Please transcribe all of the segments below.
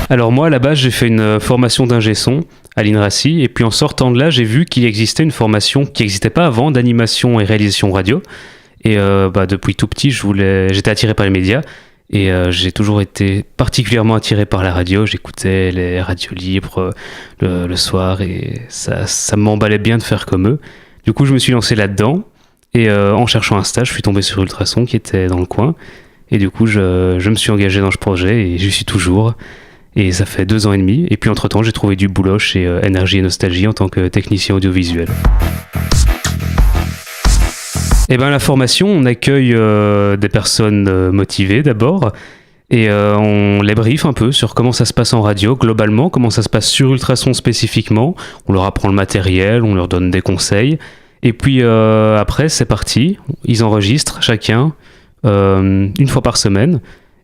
Alors moi, à la base, j'ai fait une formation d'ingé son à l'INRACI, et puis en sortant de là, j'ai vu qu'il existait une formation qui n'existait pas avant d'animation et réalisation radio. Et depuis tout petit, j'étais attiré par les médias, et j'ai toujours été particulièrement attiré par la radio. J'écoutais les radios libres le soir, et ça m'emballait bien de faire comme eux. Du coup, je me suis lancé là-dedans, et en cherchant un stage, je suis tombé sur Ultrason qui était dans le coin, et du coup, je me suis engagé dans ce projet, et j'y suis toujours. Et ça fait 2 ans et demi. Et puis entre-temps, j'ai trouvé du boulot chez Énergie et Nostalgie en tant que technicien audiovisuel. Et bien, la formation, on accueille des personnes motivées d'abord. Et on les briefe un peu sur comment ça se passe en radio, globalement, comment ça se passe sur Ultrason spécifiquement. On leur apprend le matériel, on leur donne des conseils. Et puis après, c'est parti. Ils enregistrent chacun 1 fois par semaine.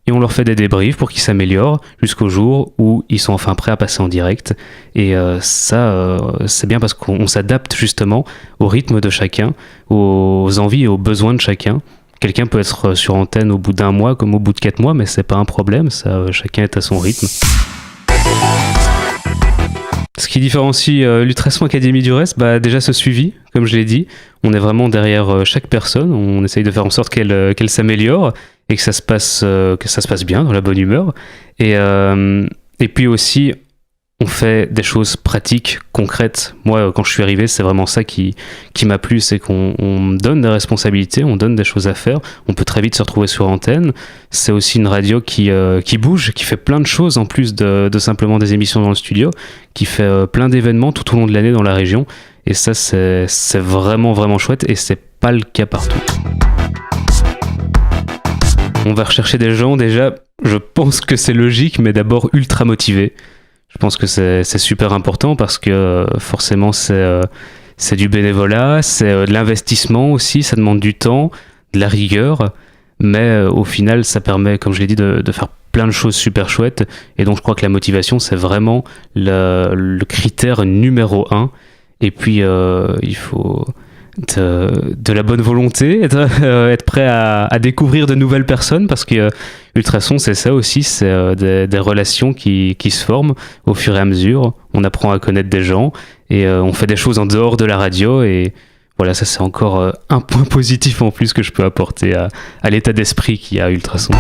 Et on leur fait des débriefs pour qu'ils s'améliorent jusqu'au jour où ils sont enfin prêts à passer en direct. Et c'est bien parce qu'on s'adapte justement au rythme de chacun, aux envies et aux besoins de chacun. Quelqu'un peut être sur antenne au bout d'1 mois comme au bout de 4 mois, mais c'est pas un problème, ça, chacun est à son rythme. Ce qui différencie l'Ultrason Academy du reste, déjà ce suivi, comme je l'ai dit. On est vraiment derrière chaque personne, on essaye de faire en sorte qu'elle s'améliore et que ça se passe bien, dans la bonne humeur. Et puis aussi, on fait des choses pratiques, concrètes. Moi, quand je suis arrivé, c'est vraiment ça qui m'a plu, c'est qu'on me donne des responsabilités, on donne des choses à faire, on peut très vite se retrouver sur antenne. C'est aussi une radio qui bouge, qui fait plein de choses en plus de simplement des émissions dans le studio, qui fait plein d'événements tout au long de l'année dans la région. Et ça, c'est vraiment, vraiment chouette, et c'est pas le cas partout. On va rechercher des gens, déjà, je pense que c'est logique, mais d'abord ultra motivés. Je pense que c'est super important parce que forcément c'est du bénévolat, c'est de l'investissement aussi, ça demande du temps, de la rigueur, mais au final ça permet, comme je l'ai dit, de faire plein de choses super chouettes. Et donc je crois que la motivation c'est vraiment le critère numéro 1. Et puis il faut de la bonne volonté, être prêt à découvrir de nouvelles personnes, parce que Ultrason c'est ça aussi, c'est des relations qui se forment au fur et à mesure. On apprend à connaître des gens et on fait des choses en dehors de la radio, et voilà, ça c'est encore un point positif en plus que je peux apporter à l'état d'esprit qu'il y a à Ultrason.